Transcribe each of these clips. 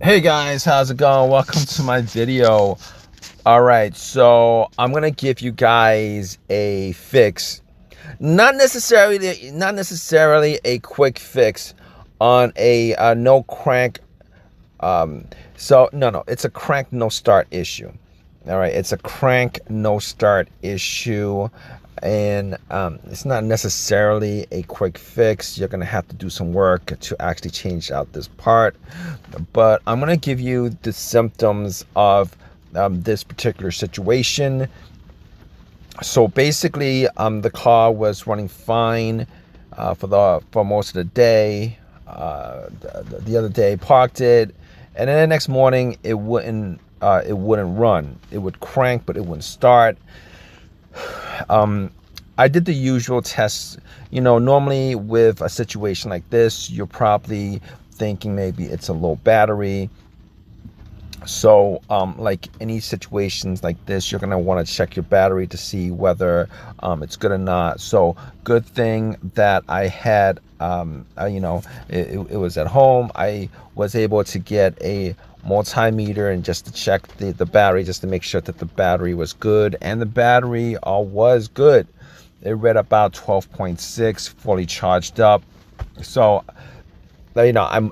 Hey guys, how's it going? Welcome to my video. All right, so I'm gonna give you guys a fix, not necessarily a quick fix on a no crank. No, it's a crank no start issue. All right, it's a crank no start issue, and it's not necessarily a quick fix. You're gonna have to do some work to actually change out this part, but I'm gonna give you the symptoms of this particular situation. So basically, the car was running fine for most of the day. The other day, parked it, and then the next morning it wouldn't run. It would crank, but it wouldn't start. I did the usual tests. Normally with a situation like this, you're probably thinking maybe it's a low battery. So, like any situations like this, you're gonna want to check your battery to see whether it's good or not. So, good thing that I had, it was at home. I was able to get a multimeter and just to check the battery, just to make sure that the battery was good, and the battery was good. It read about 12.6, fully charged up. So I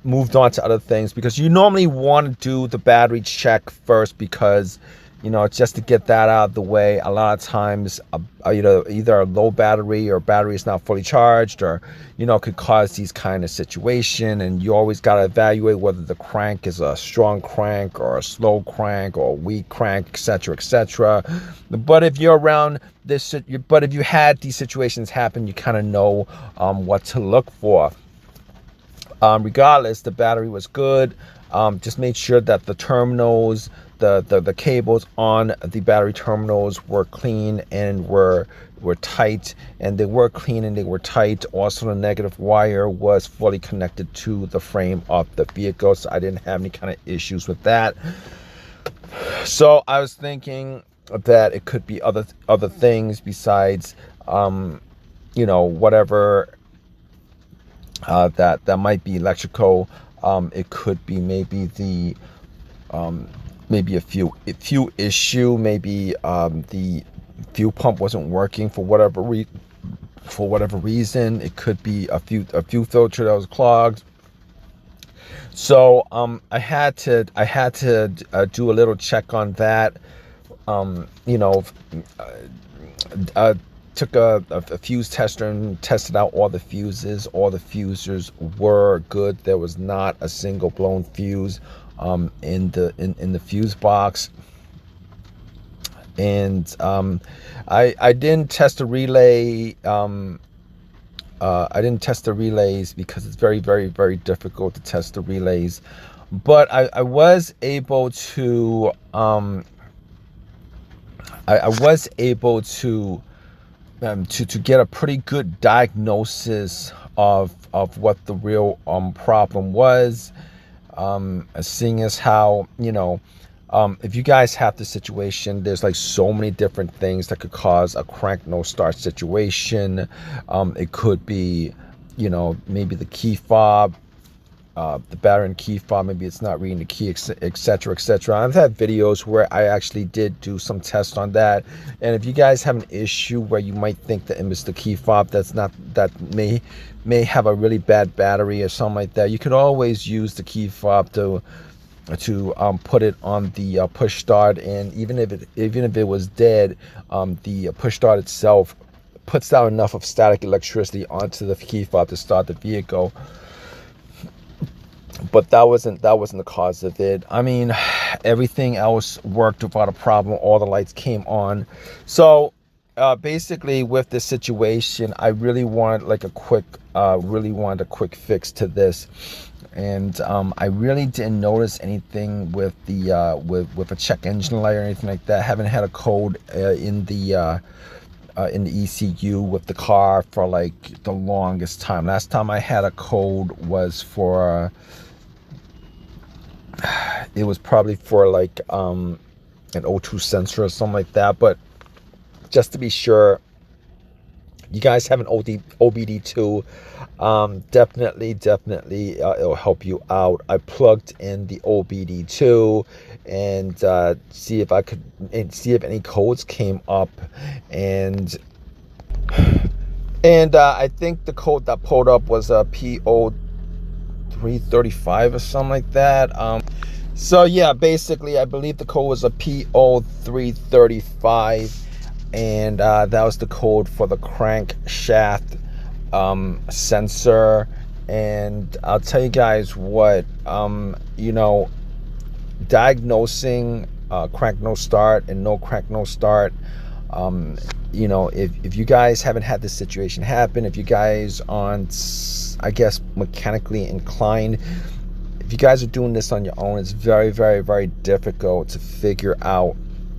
moved on to other things because you normally want to do the battery check first, because just to get that out of the way. A lot of times either a low battery or battery is not fully charged, or could cause these kind of situation, and you always got to evaluate whether the crank is a strong crank or a slow crank or a weak crank, etc., etc. But if you're around this, but if you had these situations happen, you kind of know what to look for. Regardless, the battery was good. Just made sure that the terminals, the cables on the battery terminals were clean and were tight, and they were clean and they were tight. Also, the negative wire was fully connected to the frame of the vehicle, so I didn't have any kind of issues with that. So I was thinking that it could be other things besides whatever that might be electrical. It could be maybe the maybe a fuel issue. Maybe the fuel pump wasn't working for whatever reason. It could be a fuel filter that was clogged. So I had to do a little check on that. Um, you know, uh, Took a fuse tester and tested out all the fuses. All the fuses were good. There was not a single blown fuse in the fuse box. And I didn't test the relay. I didn't test the relays because it's very, very, very difficult to test the relays. But I was able to I was able to get a pretty good diagnosis of what the real problem was. Seeing as how if you guys have the situation, there's like so many different things that could cause a crank no start situation. It could be maybe the key fob, the battery and key fob, maybe it's not reading the key, etc., etc. I've had videos where I actually did do some tests on that. And if you guys have an issue where you might think that it's the key fob that may have a really bad battery or something like that, you could always use the key fob to put it on the push start. And even if it was dead, the push start itself puts out enough of static electricity onto the key fob to start the vehicle. But that wasn't the cause of it. I mean, everything else worked without a problem. All the lights came on. So basically, with this situation, I really wanted a quick fix to this. And I really didn't notice anything with the with a check engine light or anything like that. I haven't had a code in the ECU with the car for like the longest time. Last time I had a code was for it was probably for like an O2 sensor or something like that. But just to be sure, you guys have an OBD2, definitely it'll help you out. I plugged in the OBD2 and see if any codes came up, and I think the code that pulled up was a P0335 or something like that. So yeah, basically I believe the code was a P0335, and that was the code for the crankshaft sensor. And I'll tell you guys what, you know, diagnosing crank no start and no crank no start, you know, if you guys haven't had this situation happen, if you guys aren't, I guess, mechanically inclined, if you guys are doing this on your own, it's very difficult to figure out,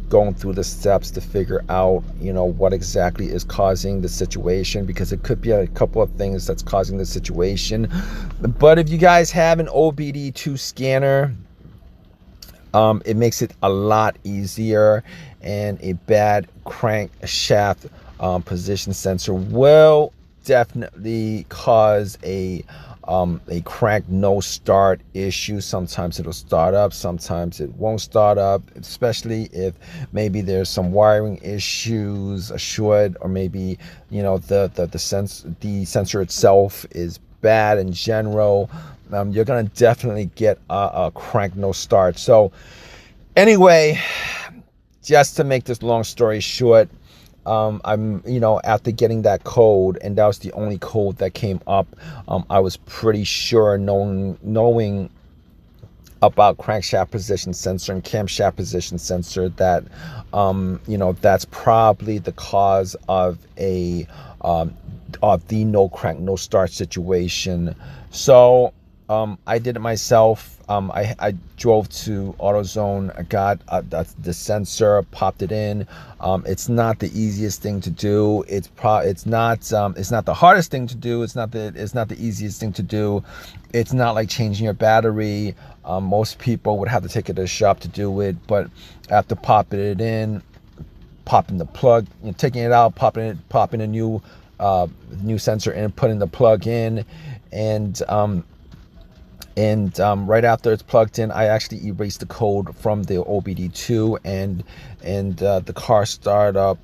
going through the steps to figure out, you know, what exactly is causing the situation, because it could be a couple of things that's causing the situation. But if you guys have an OBD2 scanner, it makes it a lot easier, and a bad crankshaft position sensor will definitely cause a crank no start issue. Sometimes it'll start up, sometimes it won't start up, especially if maybe there's some wiring issues, a short, or maybe, you know, the sensor itself is bad in general. You're gonna definitely get a crank no start. So anyway, just to make this long story short, I'm, you know, after getting that code, and that was the only code that came up, I was pretty sure, knowing about crankshaft position sensor and camshaft position sensor, that you know, that's probably the cause of the no crank no start situation. So I did it myself. I drove to AutoZone, I got the sensor, popped it in. It's not the easiest thing to do. It's not the hardest thing to do. It's not the easiest thing to do. It's not like changing your battery. Most people would have to take it to the shop to do it, but after popping it in, popping the plug, you know, taking it out, popping a new sensor in, putting the plug in, and right after it's plugged in, I actually erased the code from the OBD2, and the car started up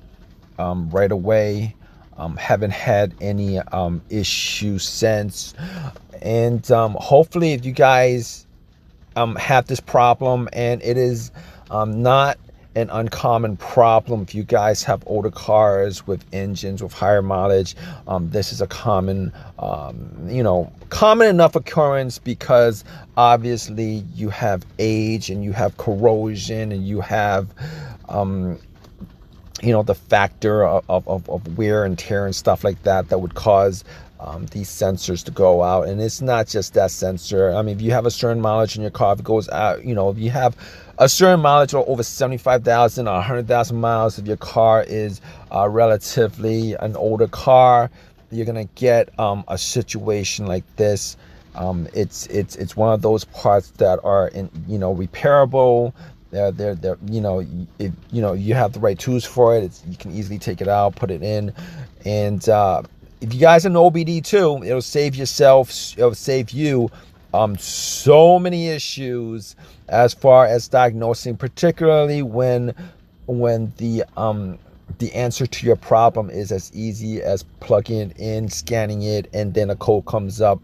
right away. Haven't had any issues since. And hopefully, if you guys have this problem, and it is not an uncommon problem, if you guys have older cars with engines with higher mileage, this is a common, you know, common enough occurrence, because obviously you have age, and you have corrosion, and you have you know, the factor of wear and tear and stuff like that would cause these sensors to go out. And it's not just that sensor. I mean, if you have a certain mileage in your car, if it goes out, you know, if you have a certain mileage or over 75,000 or 100,000 miles, if your car is relatively an older car, you're gonna get a situation like this. It's one of those parts that are, you know, repairable. They're you know, if you know, you have the right tools for it, you can easily take it out, put it in. And if you guys are an OBD2, it'll save you so many issues as far as diagnosing, particularly when the answer to your problem is as easy as plugging it in, scanning it, and then a code comes up.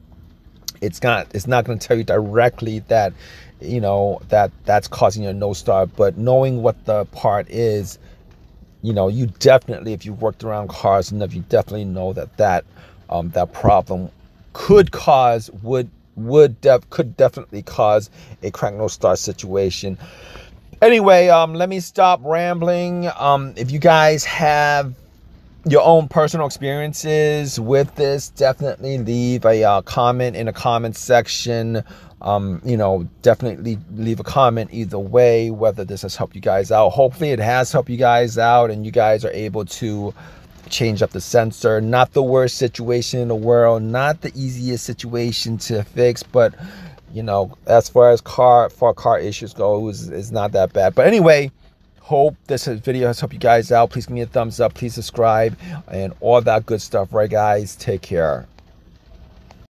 It's not going to tell you directly that, you know, that's causing a no start, but knowing what the part is, you know, you definitely, if you've worked around cars enough, you definitely know that problem could definitely cause a crank no start situation. Anyway, let me stop rambling. If you guys have your own personal experiences with this, definitely leave a comment in the comment section. You know, definitely leave a comment either way, whether this has helped you guys out. Hopefully it has helped you guys out, and you guys are able to change up the sensor. Not the worst situation in the world, not the easiest situation to fix, but you know, as far as car issues go, it's not that bad. But anyway, Hope this video has helped you guys out. Please give me a thumbs up. Please subscribe and all that good stuff. Right, guys? Take care.